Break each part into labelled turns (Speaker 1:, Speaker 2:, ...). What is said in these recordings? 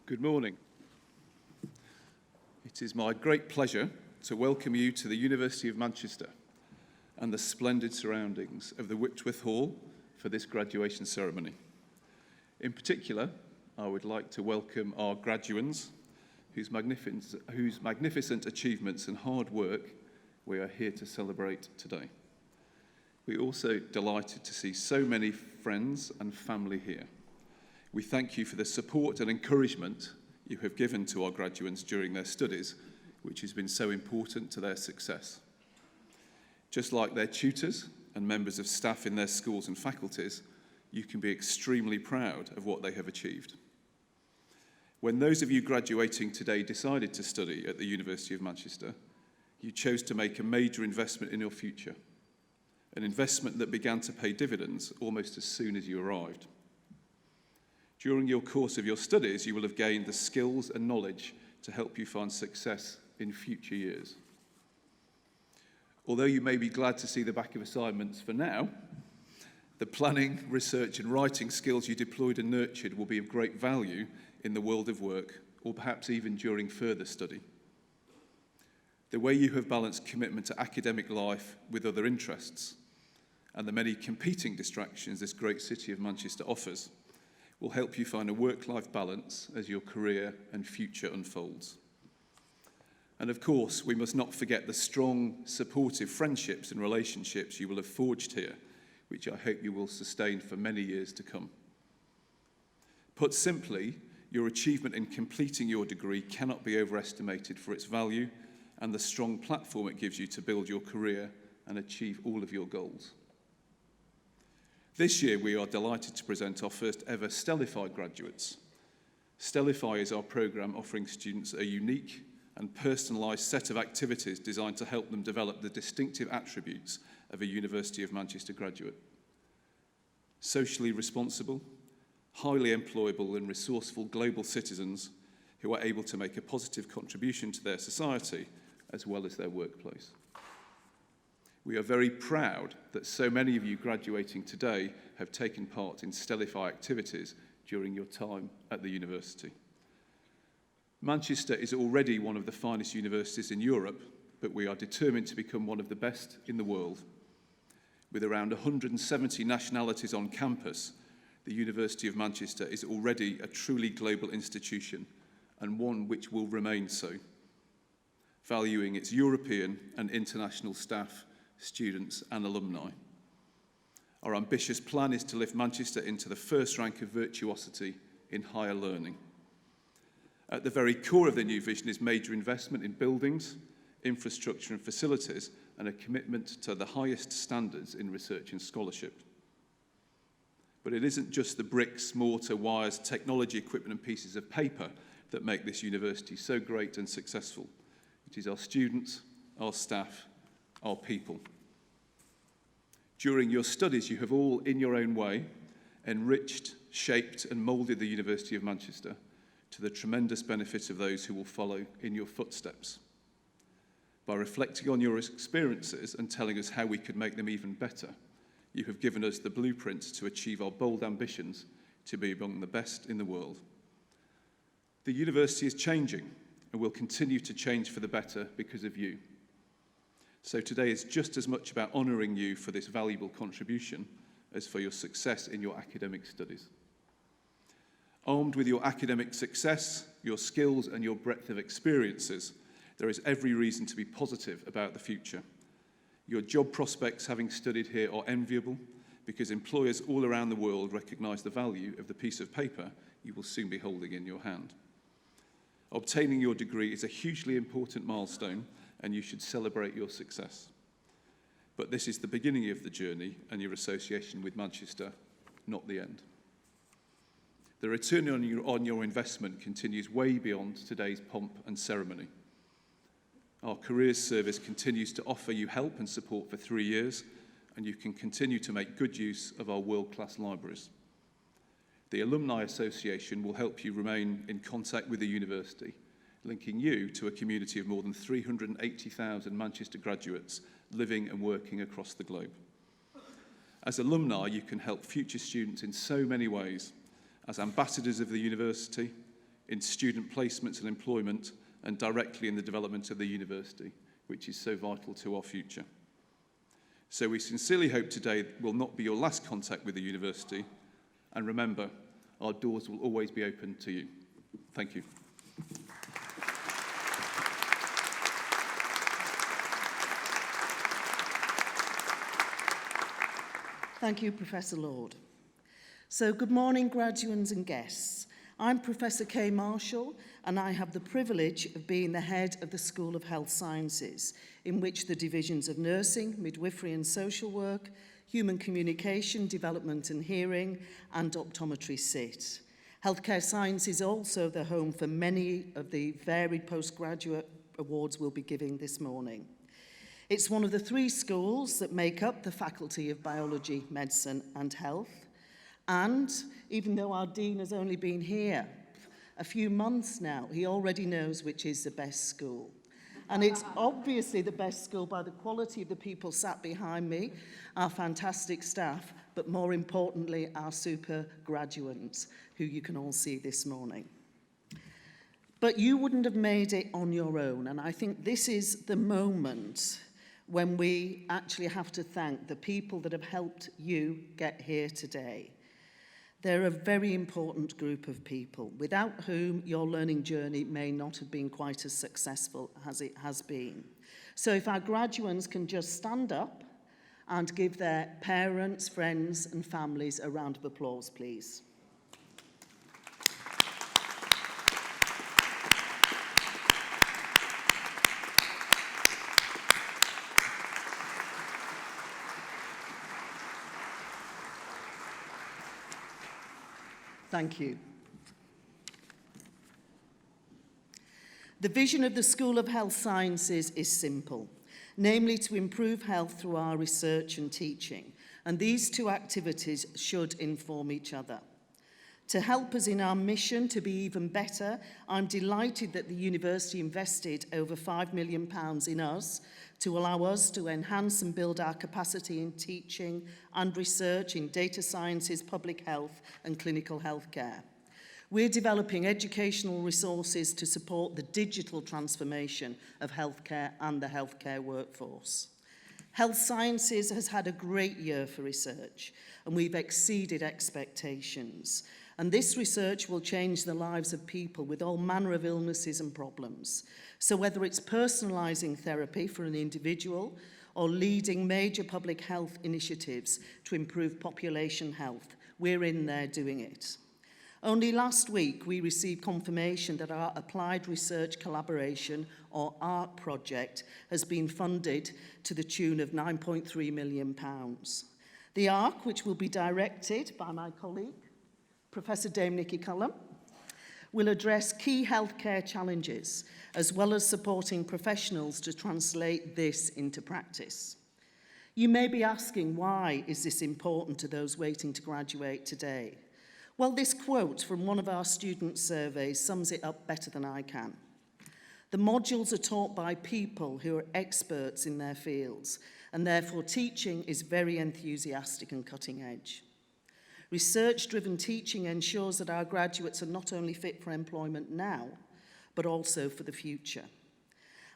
Speaker 1: Good morning. It is my great pleasure to welcome you to the University of Manchester and the splendid surroundings of the Whitworth Hall for this graduation ceremony. In particular, I would like to welcome our graduands whose magnificent achievements and hard work we are here to celebrate today. We're also delighted to see so many friends and family here. We thank you for the support and encouragement you have given to our graduates during their studies, which has been so important to their success. Just like their tutors and members of staff in their schools and faculties, you can be extremely proud of what they have achieved. When those of you graduating today decided to study at the University of Manchester, you chose to make a major investment in your future, an investment that began to pay dividends almost as soon as you arrived. During your course of your studies, you will have gained the skills and knowledge to help you find success in future years. Although you may be glad to see the back of assignments for now, the planning, research and writing skills you deployed and nurtured will be of great value in the world of work, or perhaps even during further study. The way you have balanced commitment to academic life with other interests, and the many competing distractions this great city of Manchester offers, will help you find a work-life balance as your career and future unfolds. And of course, we must not forget the strong, supportive friendships and relationships you will have forged here, which I hope you will sustain for many years to come. Put simply, your achievement in completing your degree cannot be overestimated for its value and the strong platform it gives you to build your career and achieve all of your goals. This year, we are delighted to present our first ever Stellify graduates. Stellify is our programme offering students a unique and personalised set of activities designed to help them develop the distinctive attributes of a University of Manchester graduate. Socially responsible, highly employable and resourceful global citizens who are able to make a positive contribution to their society as well as their workplace. We are very proud that so many of you graduating today have taken part in Stellify activities during your time at the university. Manchester is already one of the finest universities in Europe, but we are determined to become one of the best in the world. With around 170 nationalities on campus, the University of Manchester is already a truly global institution and one which will remain so, valuing its European and international staff, students and alumni. Our ambitious plan is to lift Manchester into the first rank of virtuosity in higher learning. At the very core of the new vision is major investment in buildings, infrastructure and facilities, and a commitment to the highest standards in research and scholarship. But it isn't just the bricks, mortar, wires, technology, equipment and pieces of paper that make this university so great and successful. It is our students, our staff, our people. During your studies, you have all, in your own way, enriched, shaped and moulded the University of Manchester to the tremendous benefit of those who will follow in your footsteps. By reflecting on your experiences and telling us how we could make them even better, you have given us the blueprint to achieve our bold ambitions to be among the best in the world. The university is changing and will continue to change for the better because of you. So today is just as much about honouring you for this valuable contribution as for your success in your academic studies. Armed with your academic success, your skills and your breadth of experiences, there is every reason to be positive about the future. Your job prospects, having studied here, are enviable because employers all around the world recognise the value of the piece of paper you will soon be holding in your hand. Obtaining your degree is a hugely important milestone and you should celebrate your success. But this is the beginning of the journey and your association with Manchester, not the end. The return on your investment continues way beyond today's pomp and ceremony. Our careers service continues to offer you help and support for 3 years, and you can continue to make good use of our world-class libraries. The Alumni Association will help you remain in contact with the university, linking you to a community of more than 380,000 Manchester graduates living and working across the globe. As alumni, you can help future students in so many ways, as ambassadors of the university, in student placements and employment, and directly in the development of the university, which is so vital to our future. So we sincerely hope today will not be your last contact with the university, and remember, our doors will always be open to you. Thank you.
Speaker 2: Thank you, Professor Lord. So good morning, graduates and guests. I'm Professor Kay Marshall, and I have the privilege of being the head of the School of Health Sciences, in which the divisions of nursing, midwifery and social work, human communication, development and hearing, and optometry sit. Healthcare science is also the home for many of the varied postgraduate awards we'll be giving this morning. It's one of the 3 schools that make up the Faculty of Biology, Medicine and Health. And even though our dean has only been here a few months now, he already knows which is the best school. And it's obviously the best school by the quality of the people sat behind me, our fantastic staff, but more importantly, our super graduates, who you can all see this morning. But you wouldn't have made it on your own, and I think this is the moment when we actually have to thank the people that have helped you get here today. They're a very important group of people, without whom your learning journey may not have been quite as successful as it has been. So if our graduates can just stand up and give their parents, friends and families a round of applause, please. Thank you. The vision of the School of Health Sciences is simple, namely to improve health through our research and teaching, and these 2 activities should inform each other. To help us in our mission to be even better, I'm delighted that the university invested over £5 million in us to allow us to enhance and build our capacity in teaching and research in data sciences, public health and clinical healthcare. We're developing educational resources to support the digital transformation of healthcare and the healthcare workforce. Health Sciences has had a great year for research, and we've exceeded expectations. And this research will change the lives of people with all manner of illnesses and problems. So whether it's personalising therapy for an individual or leading major public health initiatives to improve population health, we're in there doing it. Only last week, we received confirmation that our Applied Research Collaboration, or ARC project, has been funded to the tune of £9.3 million. The ARC, which will be directed by my colleague, Professor Dame Nikki Cullum, will address key healthcare challenges, as well as supporting professionals to translate this into practice. You may be asking, why is this important to those waiting to graduate today? Well, this quote from one of our student surveys sums it up better than I can. The modules are taught by people who are experts in their fields, and therefore teaching is very enthusiastic and cutting edge. Research-driven teaching ensures that our graduates are not only fit for employment now, but also for the future.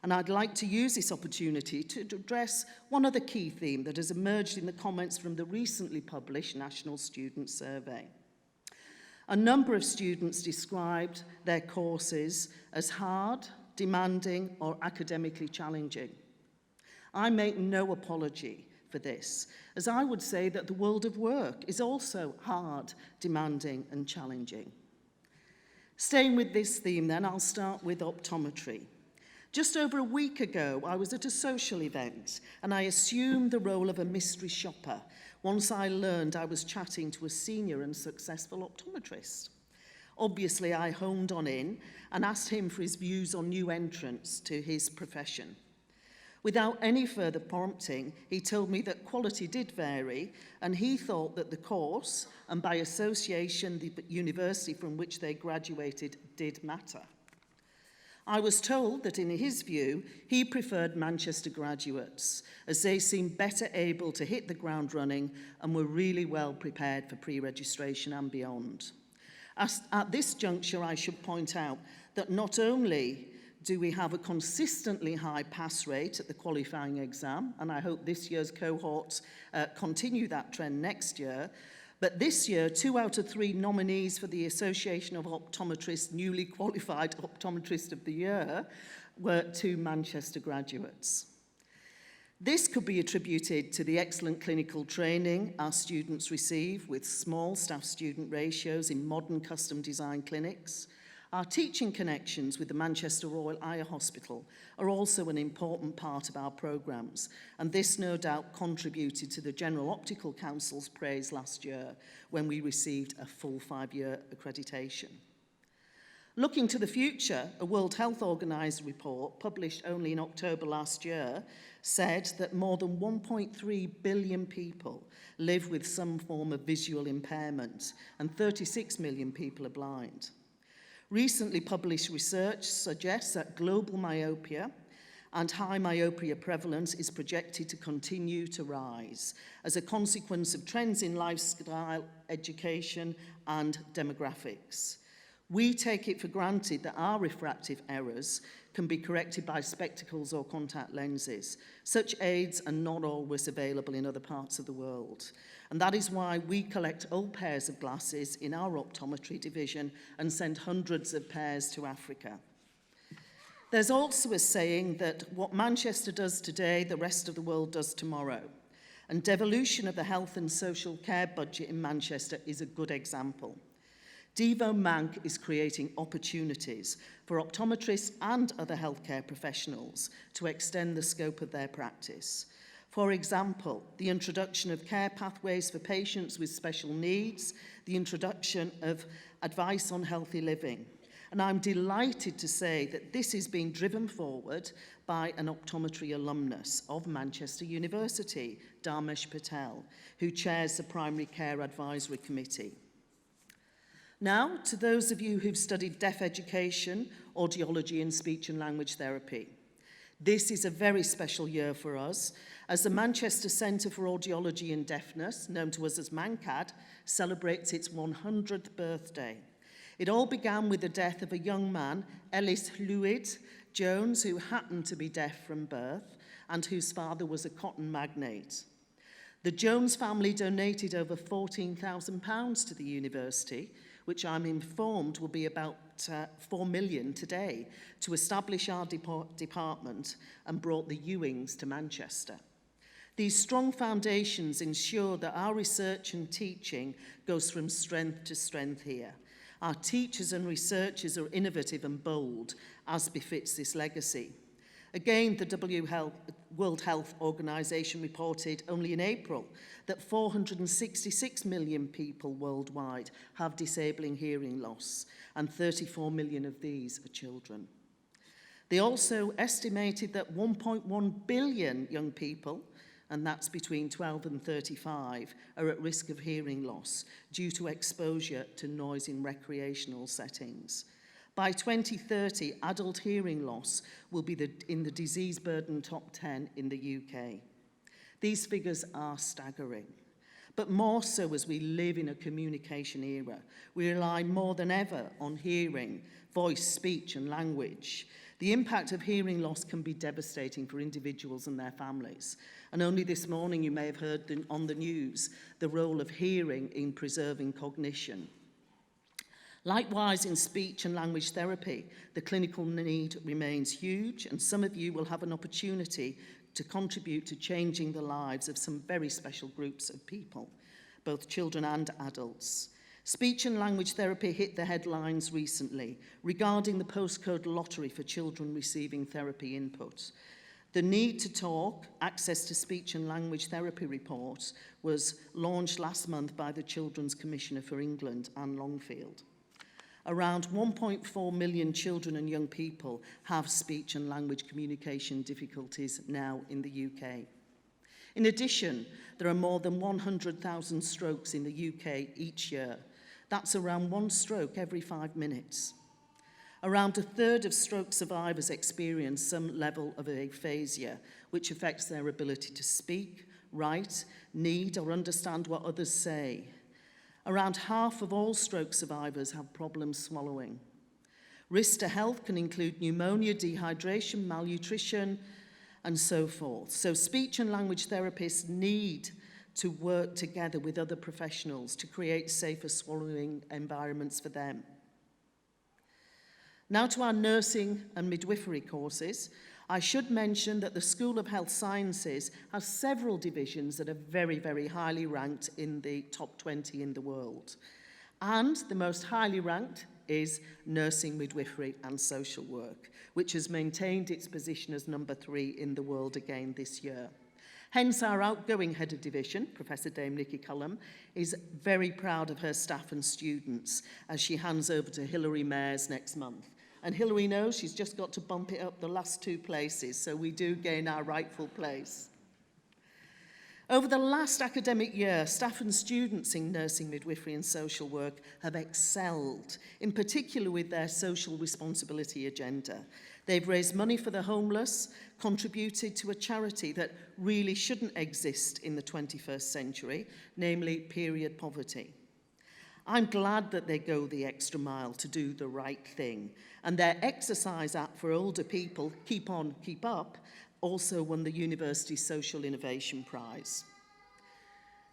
Speaker 2: And I'd like to use this opportunity to address one other key theme that has emerged in the comments from the recently published National Student Survey. A number of students described their courses as hard, demanding, or academically challenging. I make no apology for this, as I would say that the world of work is also hard, demanding, and challenging. Staying with this theme then, I'll start with optometry. Just over a week ago, I was at a social event, and I assumed the role of a mystery shopper once I learned I was chatting to a senior and successful optometrist. Obviously, I honed on in and asked him for his views on new entrants to his profession. Without any further prompting, he told me that quality did vary, and he thought that the course, and by association the university from which they graduated, did matter. I was told that in his view, he preferred Manchester graduates, as they seemed better able to hit the ground running and were really well prepared for pre-registration and beyond. At this juncture, I should point out that not only do we have a consistently high pass rate at the qualifying exam, and I hope this year's cohorts continue that trend next year, but this year, 2 out of 3 nominees for the Association of Optometrists newly qualified Optometrist of the Year were 2 Manchester graduates. This could be attributed to the excellent clinical training our students receive with small staff-student ratios in modern custom-designed clinics. Our teaching connections with the Manchester Royal Eye Hospital are also an important part of our programmes, and this no doubt contributed to the General Optical Council's praise last year when we received a full 5-year accreditation. Looking to the future, a World Health Organization report published only in October last year said that more than 1.3 billion people live with some form of visual impairment, and 36 million people are blind. Recently published research suggests that global myopia and high myopia prevalence is projected to continue to rise as a consequence of trends in lifestyle, education, and demographics. We take it for granted that our refractive errors can be corrected by spectacles or contact lenses. Such aids are not always available in other parts of the world. And that is why we collect old pairs of glasses in our optometry division and send hundreds of pairs to Africa. There's also a saying that what Manchester does today, the rest of the world does tomorrow. And devolution of the health and social care budget in Manchester is a good example. Devo Manc is creating opportunities for optometrists and other healthcare professionals to extend the scope of their practice. For example, the introduction of care pathways for patients with special needs, the introduction of advice on healthy living. And I'm delighted to say that this is being driven forward by an optometry alumnus of Manchester University, Dharmesh Patel, who chairs the Primary Care Advisory Committee. Now, to those of you who've studied deaf education, audiology and speech and language therapy. This is a very special year for us, as the Manchester Centre for Audiology and Deafness, known to us as MANCAD, celebrates its 100th birthday. It all began with the death of a young man, Ellis Llwyd Jones, who happened to be deaf from birth and whose father was a cotton magnate. The Jones family donated over £14,000 to the university, which I'm informed will be about 4 million today, to establish our department and brought the Ewings to Manchester. These strong foundations ensure that our research and teaching goes from strength to strength here. Our teachers and researchers are innovative and bold, as befits this legacy. Again, the World Health Organization reported only in April that 466 million people worldwide have disabling hearing loss, and 34 million of these are children. They also estimated that 1.1 billion young people, and that's between 12 and 35, are at risk of hearing loss due to exposure to noise in recreational settings. By 2030, adult hearing loss will be in the disease burden top 10 in the UK. These figures are staggering, but more so as we live in a communication era. We rely more than ever on hearing, voice, speech, and language. The impact of hearing loss can be devastating for individuals and their families. And only this morning you may have heard on the news the role of hearing in preserving cognition. Likewise, in speech and language therapy, the clinical need remains huge, and some of you will have an opportunity to contribute to changing the lives of some very special groups of people, both children and adults. Speech and language therapy hit the headlines recently regarding the postcode lottery for children receiving therapy input. The Need to Talk, Access to Speech and Language Therapy report was launched last month by the Children's Commissioner for England, Anne Longfield. Around 1.4 million children and young people have speech and language communication difficulties now in the UK. In addition, there are more than 100,000 strokes in the UK each year. That's around 1 stroke every 5 minutes. Around a third of stroke survivors experience some level of aphasia, which affects their ability to speak, write, need, or understand what others say. Around half of all stroke survivors have problems swallowing. Risks to health can include pneumonia, dehydration, malnutrition, and so forth. So speech and language therapists need to work together with other professionals to create safer swallowing environments for them. Now to our nursing and midwifery courses. I should mention that the School of Health Sciences has several divisions that are very, very highly ranked in the top 20 in the world. And the most highly ranked is nursing, midwifery and social work, which has maintained its position as number 3 in the world again this year. Hence, our outgoing head of division, Professor Dame Nikki Cullum, is very proud of her staff and students as she hands over to Hilary Mayers next month. And Hilary knows she's just got to bump it up the last 2 places, so we do gain our rightful place. Over the last academic year, staff and students in nursing, midwifery and social work have excelled, in particular with their social responsibility agenda. They've raised money for the homeless, contributed to a charity that really shouldn't exist in the 21st century, namely period poverty. I'm glad that they go the extra mile to do the right thing, and their exercise app for older people, Keep On, Keep Up, also won the University Social Innovation Prize.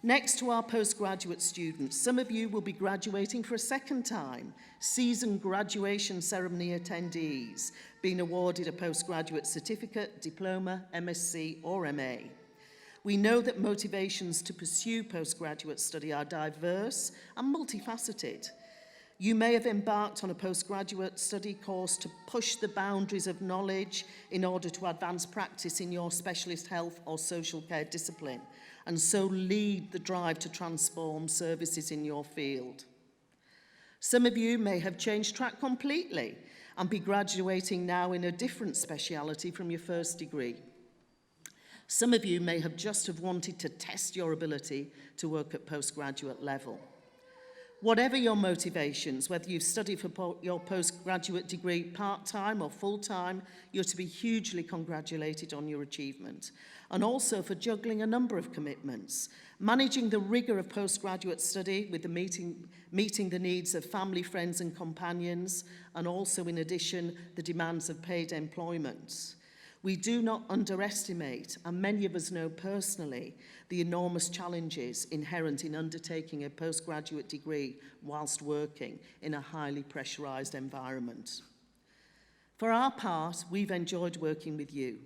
Speaker 2: Next to our postgraduate students, some of you will be graduating for a second time, seasoned graduation ceremony attendees, being awarded a postgraduate certificate, diploma, MSc or MA. We know that motivations to pursue postgraduate study are diverse and multifaceted. You may have embarked on a postgraduate study course to push the boundaries of knowledge in order to advance practice in your specialist health or social care discipline, and so lead the drive to transform services in your field. Some of you may have changed track completely and be graduating now in a different speciality from your first degree. Some of you may have just wanted to test your ability to work at postgraduate level. Whatever your motivations, whether you've studied for your postgraduate degree part-time or full-time, you're to be hugely congratulated on your achievement, and also for juggling a number of commitments, managing the rigour of postgraduate study with the meeting the needs of family, friends and companions, and also in addition the demands of paid employment. We do not underestimate, and many of us know personally, the enormous challenges inherent in undertaking a postgraduate degree whilst working in a highly pressurised environment. For our part, we've enjoyed working with you.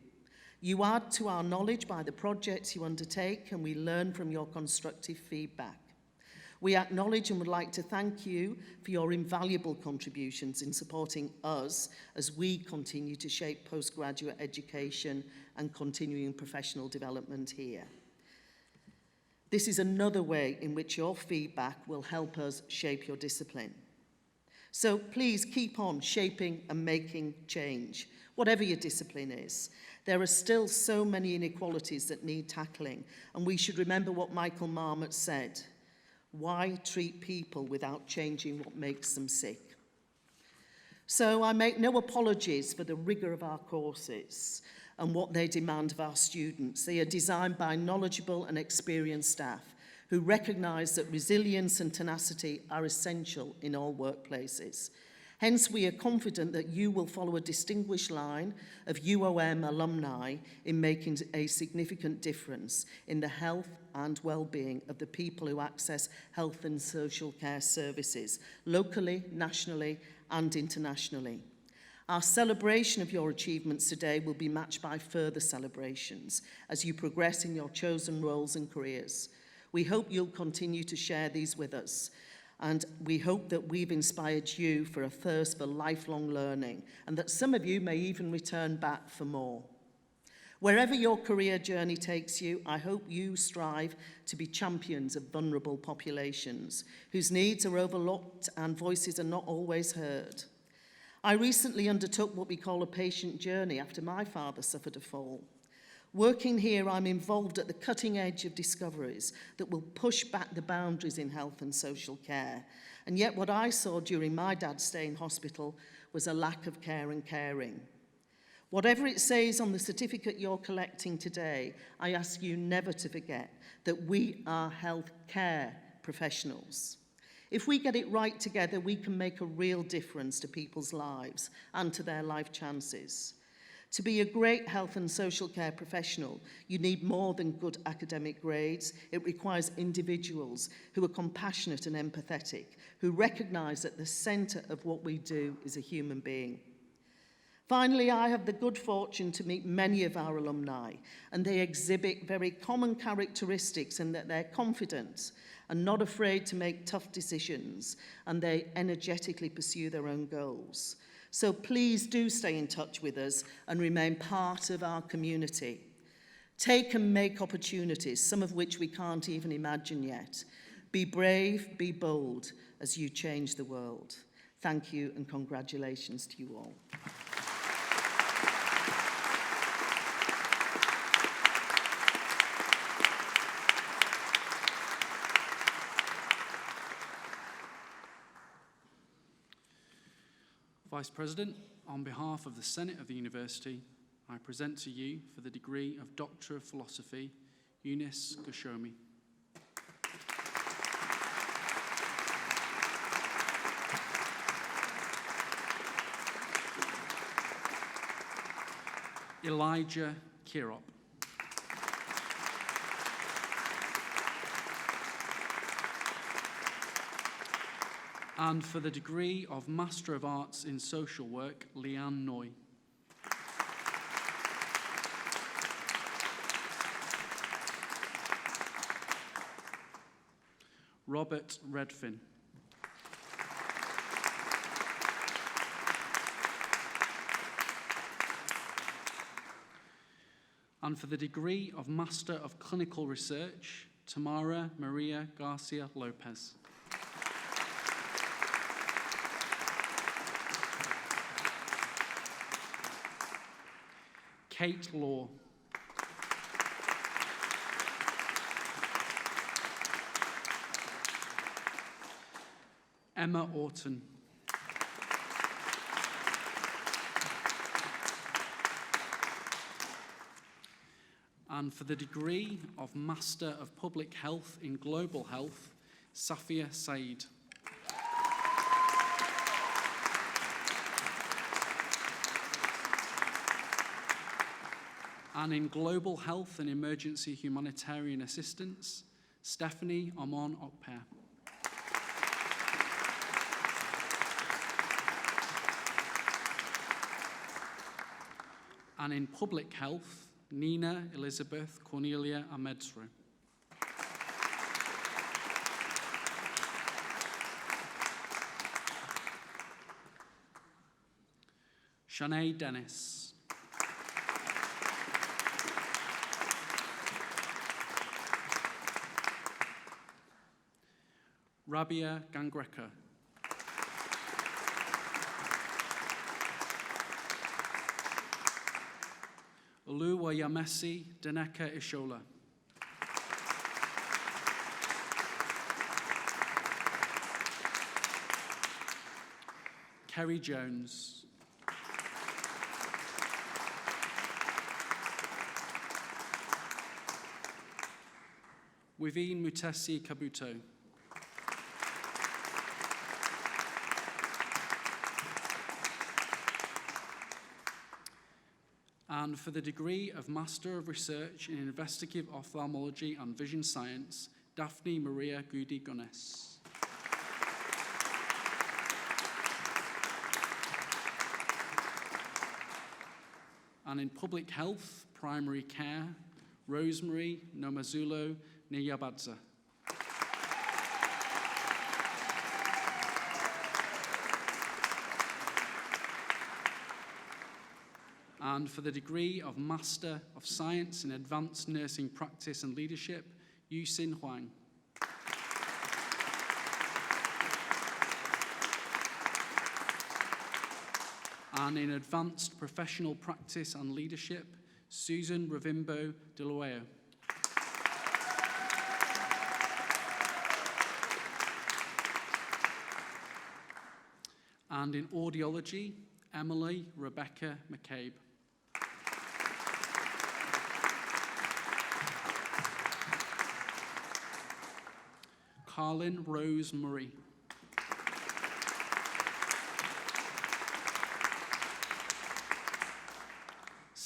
Speaker 2: You add to our knowledge by the projects you undertake, and we learn from your constructive feedback. We acknowledge and would like to thank you for your invaluable contributions in supporting us as we continue to shape postgraduate education and continuing professional development here. This is another way in which your feedback will help us shape your discipline. So please keep on shaping and making change, whatever your discipline is. There are still so many inequalities that need tackling, and we should remember what Michael Marmot said. Why treat people without changing what makes them sick? So I make no apologies for the rigour of our courses and what they demand of our students. They are designed by knowledgeable and experienced staff who recognise that resilience and tenacity are essential in all workplaces. Hence, we are confident that you will follow a distinguished line of UoM alumni in making a significant difference in the health and well-being of the people who access health and social care services, locally, nationally, and internationally. Our celebration of your achievements today will be matched by further celebrations as you progress in your chosen roles and careers. We hope you'll continue to share these with us, and we hope that we've inspired you for a thirst for lifelong learning, and that some of you may even return back for more. Wherever your career journey takes you, I hope you strive to be champions of vulnerable populations whose needs are overlooked and voices are not always heard. I recently undertook what we call a patient journey after my father suffered a fall. Working here, I'm involved at the cutting edge of discoveries that will push back the boundaries in health and social care. And yet what I saw during my dad's stay in hospital was a lack of care and caring. Whatever it says on the certificate you're collecting today, I ask you never to forget that we are health care professionals. If we get it right together, we can make a real difference to people's lives and to their life chances. To be a great health and social care professional, you need more than good academic grades. It requires individuals who are compassionate and empathetic, who recognise that the centre of what we do is a human being. Finally, I have the good fortune to meet many of our alumni, and they exhibit very common characteristics in that they're confident and not afraid to make tough decisions, and they energetically pursue their own goals. So please do stay in touch with us and remain part of our community. Take and make opportunities, some of which we can't even imagine yet. Be brave, be bold as you change the world. Thank you and congratulations to you all.
Speaker 3: Vice President, on behalf of the Senate of the University, I present to you for the degree of Doctor of Philosophy, Eunice Goshomi. Elijah Kirop. And for the degree of Master of Arts in Social Work, Leanne Noy. Robert Redfin. And for the degree of Master of Clinical Research, Tamara Maria Garcia Lopez. Kate Law. Emma Orton. And for the degree of Master of Public Health in Global Health, Safia Said. And in Global Health and Emergency Humanitarian Assistance, Stephanie Amon Okper. And in Public Health, Nina Elizabeth Cornelia Amedsro. Shanae Dennis. Rabia Gangreka. Oluwayamesi Deneka Ishola. Kerry Jones. Wivine Mutesi Kabuto. And for the degree of Master of Research in Investigative Ophthalmology and Vision Science, Daphne Maria Gudi Gunes. And in Public Health, Primary Care, Rosemary Nomazulo Niyabadza. And for the degree of Master of Science in Advanced Nursing Practice and Leadership, Yusin Huang. And in Advanced Professional Practice and Leadership, Susan Ravimbo Deloeo. And in Audiology, Emily Rebecca McCabe. Carlin Rose Murray.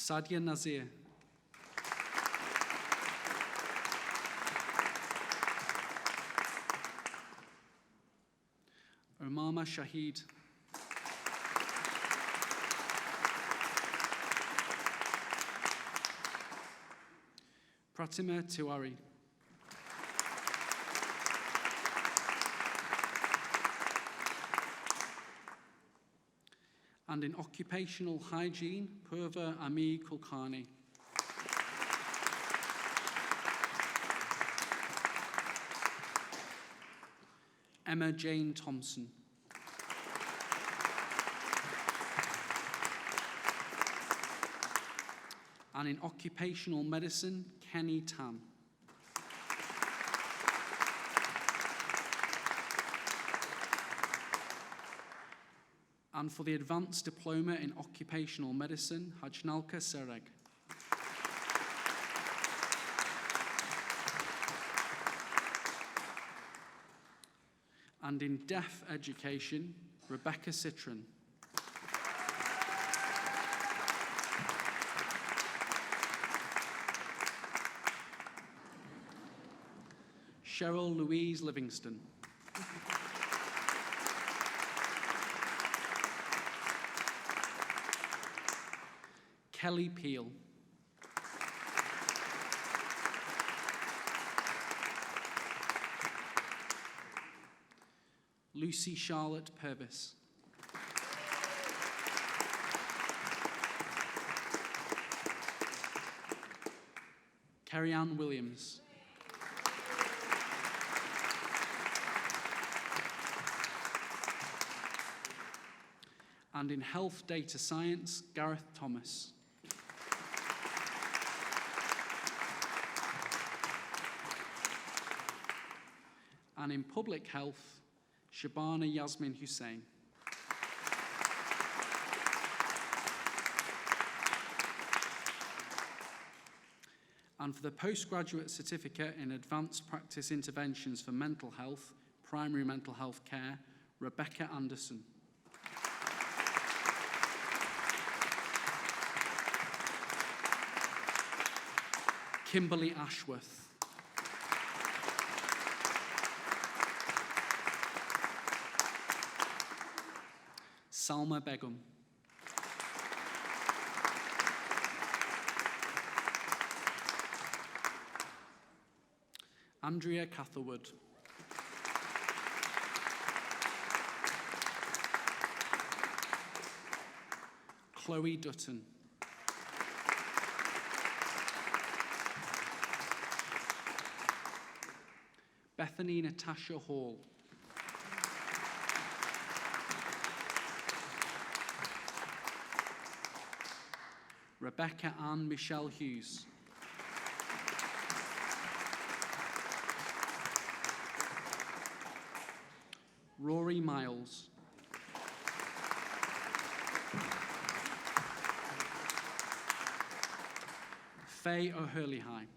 Speaker 3: Sadia Nazir. Umama Shahid. Pratima Tiwari. And in occupational hygiene, Purva Ami Kulkarni. Emma Jane Thompson. And in occupational medicine, Kenny Tam. And for the Advanced Diploma in Occupational Medicine, Hajnalka Sereg. And in Deaf Education, Rebecca Citron. Cheryl Louise Livingston. Kelly Peel. Lucy Charlotte Purvis. Carrie-Ann Williams. And in Health Data Science, Gareth Thomas. And in Public Health, Shabana Yasmin Hussain. And for the Postgraduate Certificate in Advanced Practice Interventions for Mental Health, Primary Mental Health Care, Rebecca Anderson. Kimberly Ashworth. Salma Begum. Andrea Catherwood. Chloe Dutton. Bethany Natasha Hall. Rebecca Ann Michelle Hughes. Rory Miles. Faye O'Hurley-High.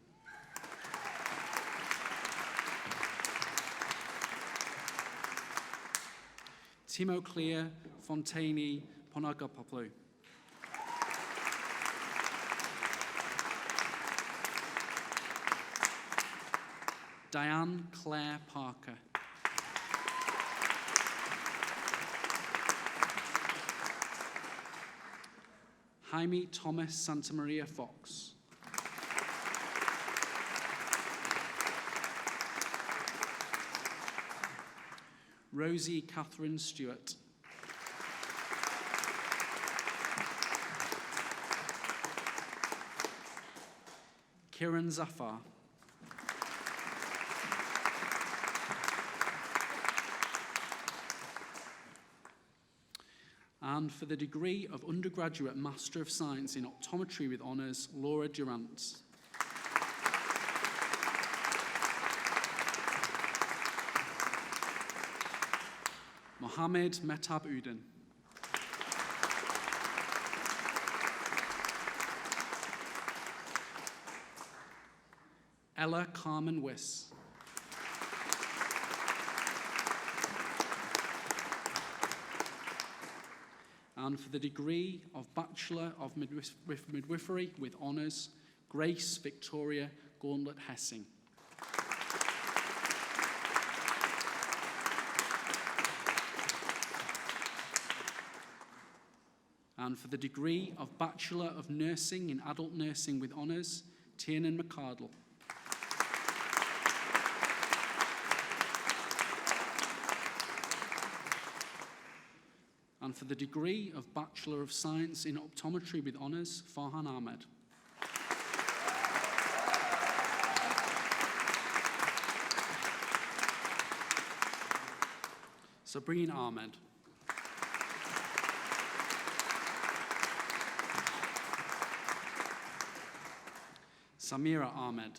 Speaker 3: Timo Clear Fontaine Ponagapoplu. Diane Claire Parker. Jaime Thomas Santamaria Fox. Rosie Catherine Stewart. Kiran Zafar. And for the degree of Undergraduate Master of Science in Optometry with Honours, Laura Durant. Mohammed Metab Udin. Ella Carmen Wiss. And for the degree of Bachelor of Midwifery with honours, Grace Victoria Gauntlet-Hessing. And for the degree of Bachelor of Nursing in Adult Nursing with honours, Tiernan McCardle. And for the degree of Bachelor of Science in Optometry with honours, Farhan Ahmed. Sabreen Ahmed. Samira Ahmed.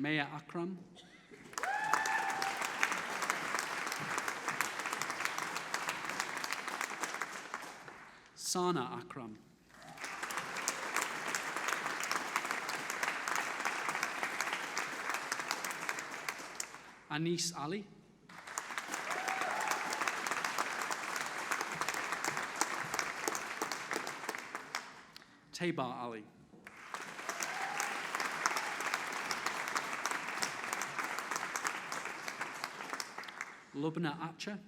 Speaker 3: Maya Akram. Sana Akram. Anis Ali. Taybar Ali. Lubna Acha.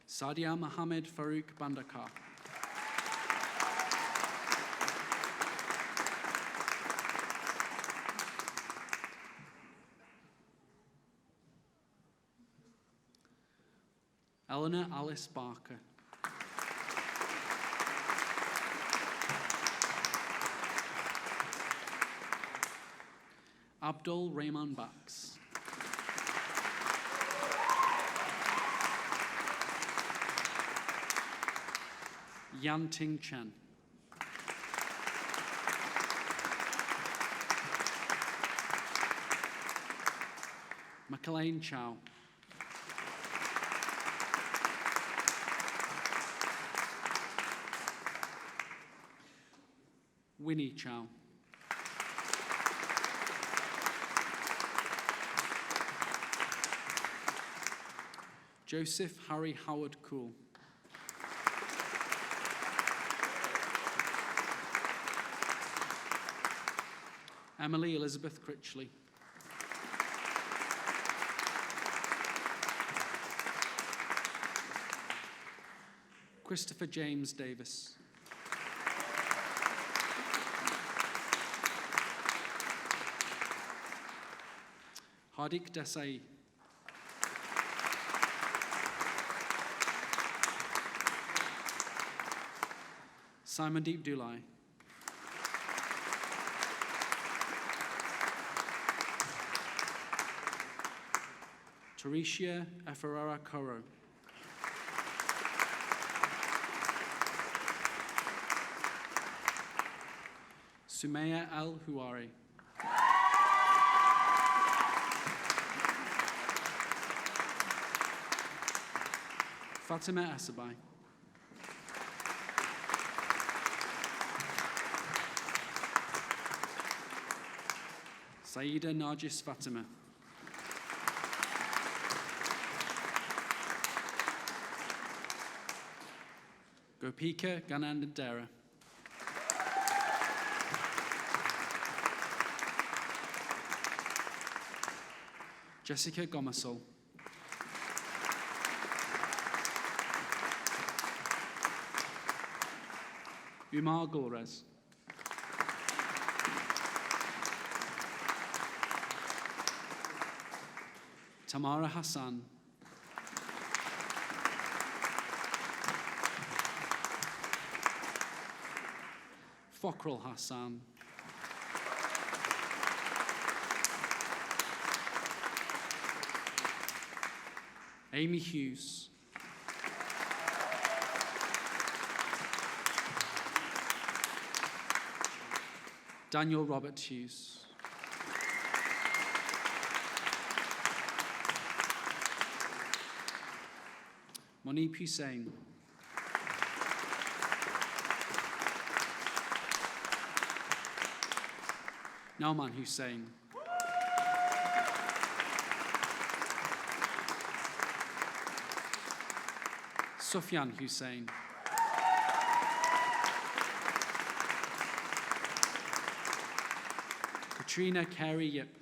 Speaker 3: Sadia Mohammed Farouk Bandakar. Eleanor Alice Barker. Abdul Rahman Bax. Yan Ting Chen. McLean Chow. Winnie Chow. Joseph Harry Howard Cool. Emily Elizabeth Critchley. Christopher James Davis. Hardik Desai. Simondeep Dulai. Teresia Eferara Koro. Sumaya Al Huari. Fatima Asabai. Saida Nargis Fatima. Gopika Ganandera. Jessica Gomasol. Umar Gulrez. Tamara Hassan. Fokral Hassan. Amy Hughes. Daniel Robert Hughes. Monip Hussain. Nauman Hussain. Sufyan Hussain. Katrina Carey Yip.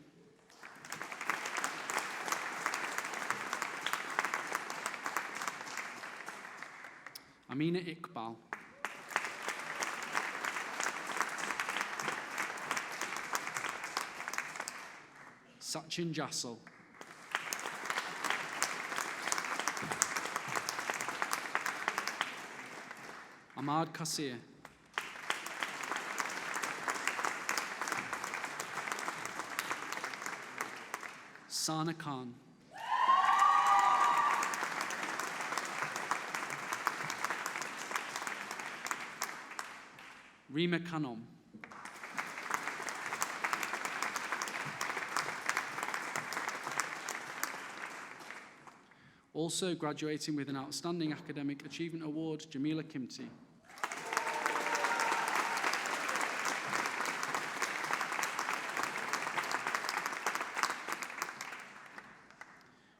Speaker 3: Amina Iqbal. Sachin Jassal. Ahmad Kasir. Sana Khan. Rima Kanom. Also graduating with an Outstanding Academic Achievement Award, Jamila Kimti.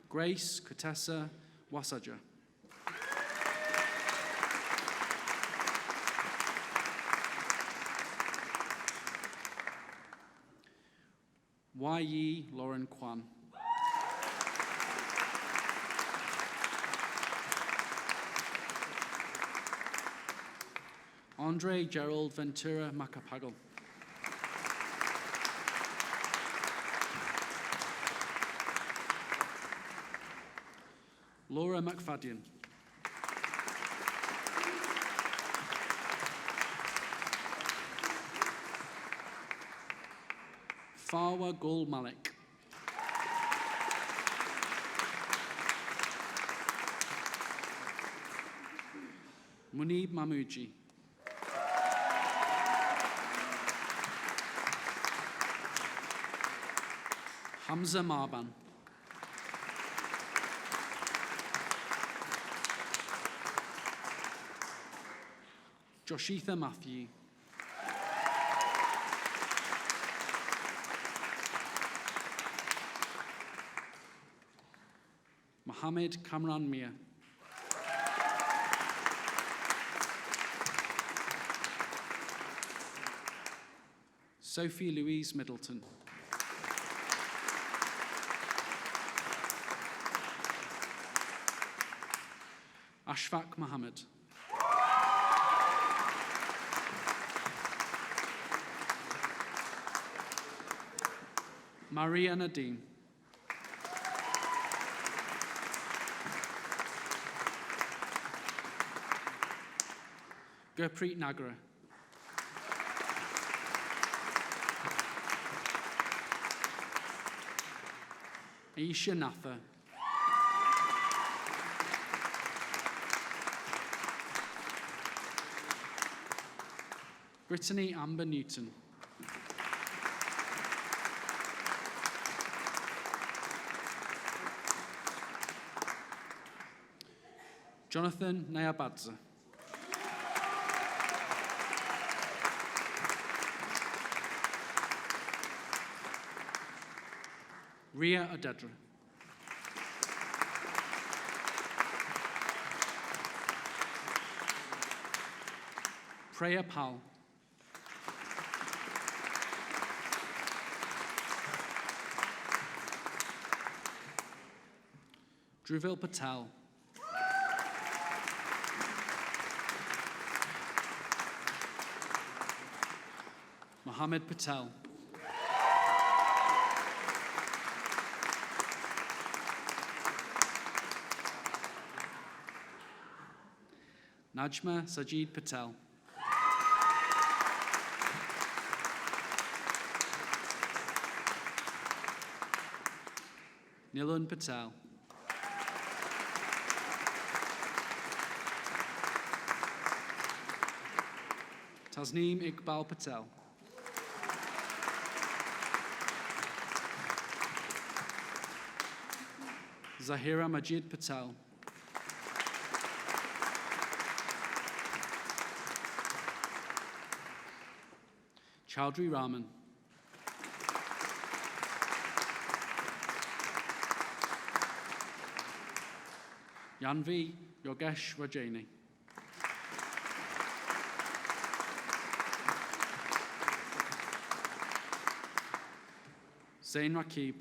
Speaker 3: Grace Kutesa Wasaja. Yi Lauren Kwan. Andre Gerald Ventura Macapagal. Laura McFadden. Farwa Gul Malik. Munib Mahmoodji. Hamza Marban. Joshitha Matthew. Mohammed Kamran Mia. Sophie Louise Middleton. Ashfaq Mohammed. Maria Nadine. Gurpreet Nagra. Aisha Natha. Brittany Amber Newton. Jonathan Nayabadze. Ria Adedra. Preya Pal. Druvil Patel. Mohammed Patel. Najma Sajid Patel. Nilun Patel. Tasneem Iqbal Patel. Zahira Majid Patel. Chaudhry Rahman. Yanvi Yogesh Rajani. Zain Rakib.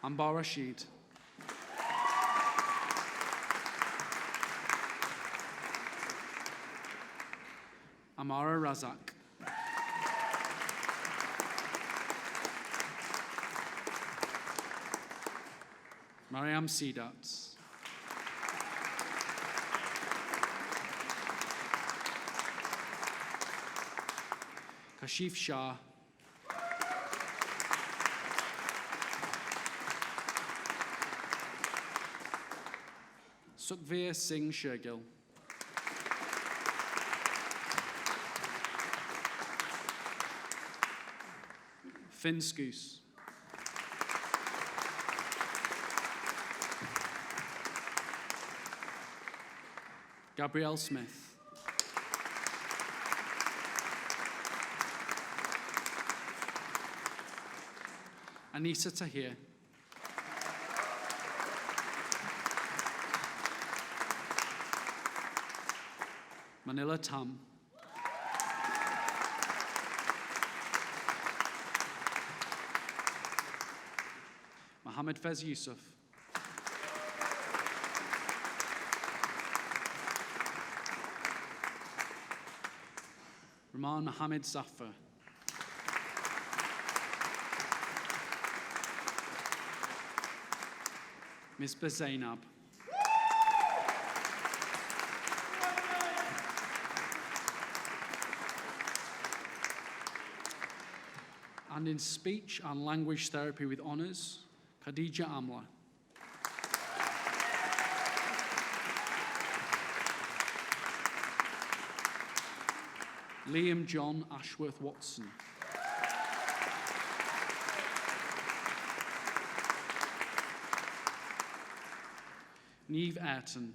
Speaker 3: Ambar Rashid. Amara Razak. Mariam Sidat. Kashif Shah. Sukhvir Singh Shergill. Finn Skoos. Gabrielle Smith. Anissa Tahir. Manila Tam. Mohammed Fez Yusuf. Rahman Mohammed Zafar. Misbah Zainab. And in speech and language therapy with honours, Khadija Amla. Liam John Ashworth Watson. Neve Ayrton.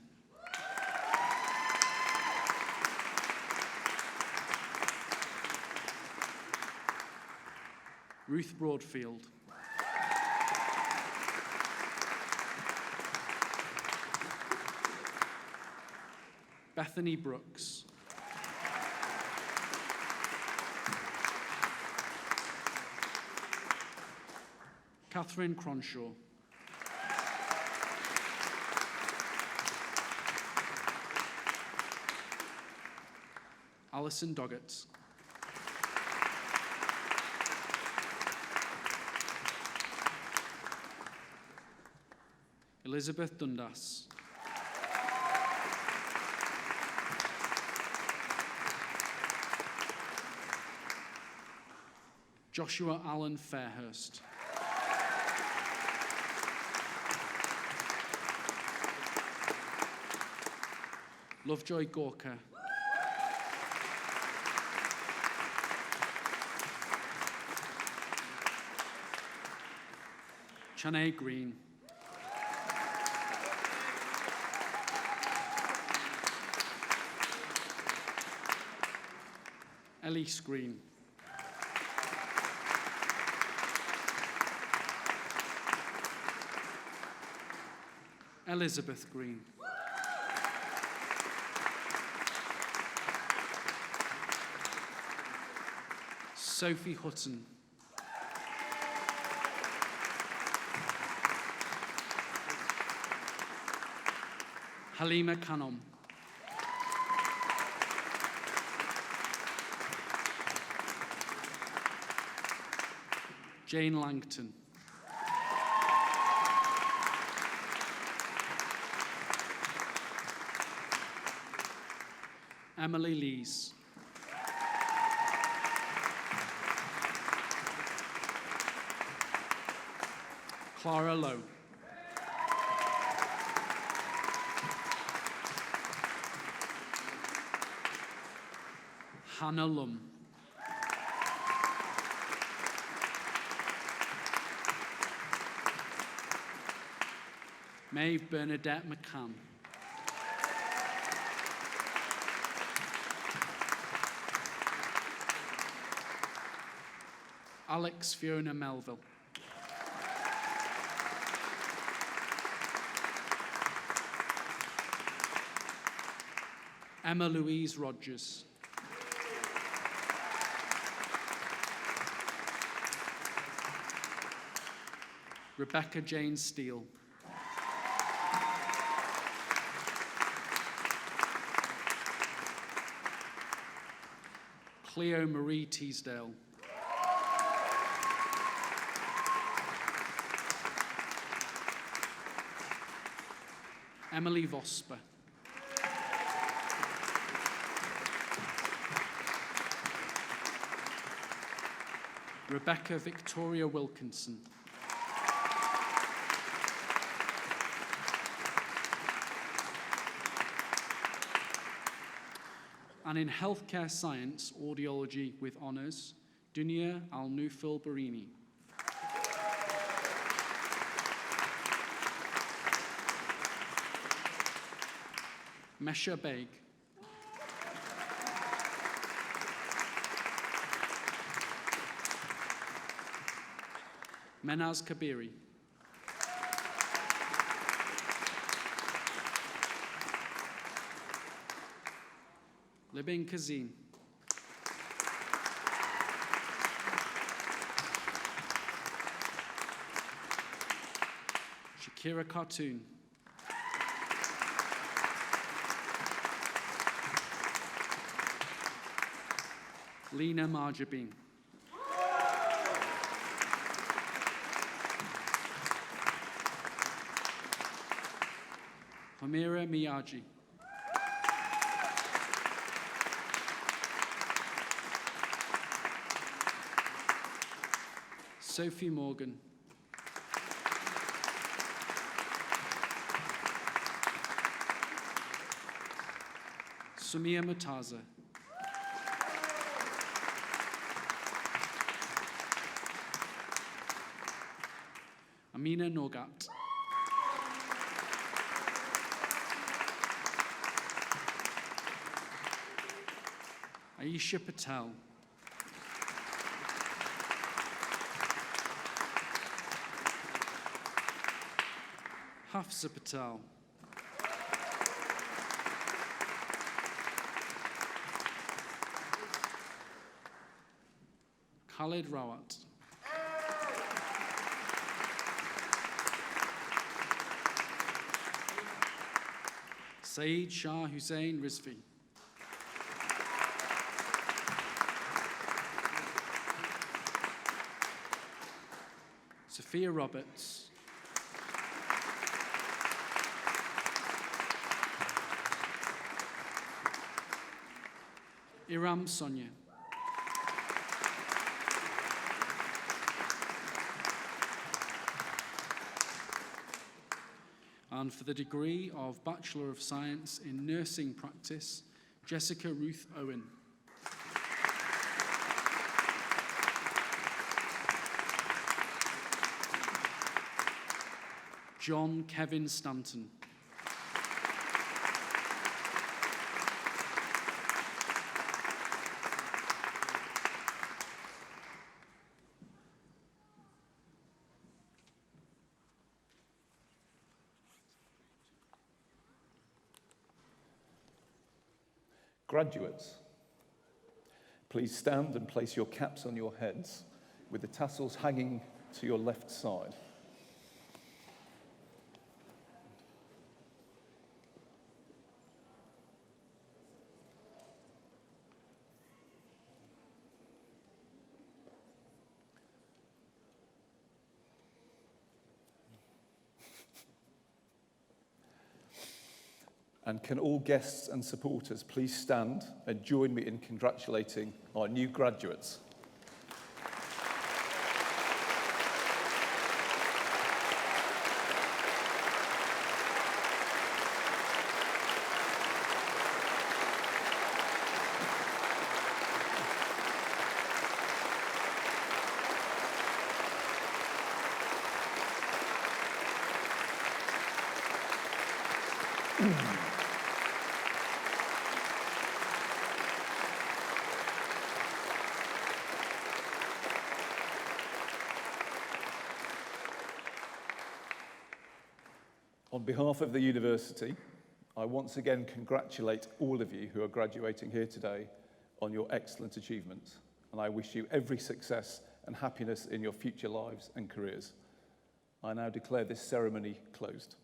Speaker 3: Ruth Broadfield. Bethany Brooks. Catherine Cronshaw. Alison Doggett. Elizabeth Dundas. Joshua Allen Fairhurst. Lovejoy Gorka. Chanae Green. Elise Green. Elizabeth Green. Sophie Hutton. Halima Kanom. Jane Langton. Emily Lees. Clara Lowe. Hannah Lum. Maeve Bernadette McCann. Alex Fiona Melville. Emma Louise Rogers. Rebecca Jane Steele. Cleo Marie Teasdale. Emily Vosper. Rebecca Victoria Wilkinson. And in healthcare science, audiology with honours, Dunia Al-Nufil Barini. Mesha Beg. Menaz Kabiri. Libin Kazim. Shakira Khartoum. Lena Marjabin. Hamira Miyaji. Sophie Morgan. Sumia Mataza. Amina Nogat. Aisha Patel. Hafsa Patel. Khalid Rawat. Saeed Shah Hussein Rizvi. Sophia Roberts. Iram Sonia. And for the degree of Bachelor of Science in Nursing Practice, Jessica Ruth Owen. John Kevin Stanton.
Speaker 1: Graduates, please stand and place your caps on your heads with the tassels hanging to your left side. And can all guests and supporters please stand and join me in congratulating our new graduates. On behalf of the university, I once again congratulate all of you who are graduating here today on your excellent achievements, and I wish you every success and happiness in your future lives and careers. I now declare this ceremony closed.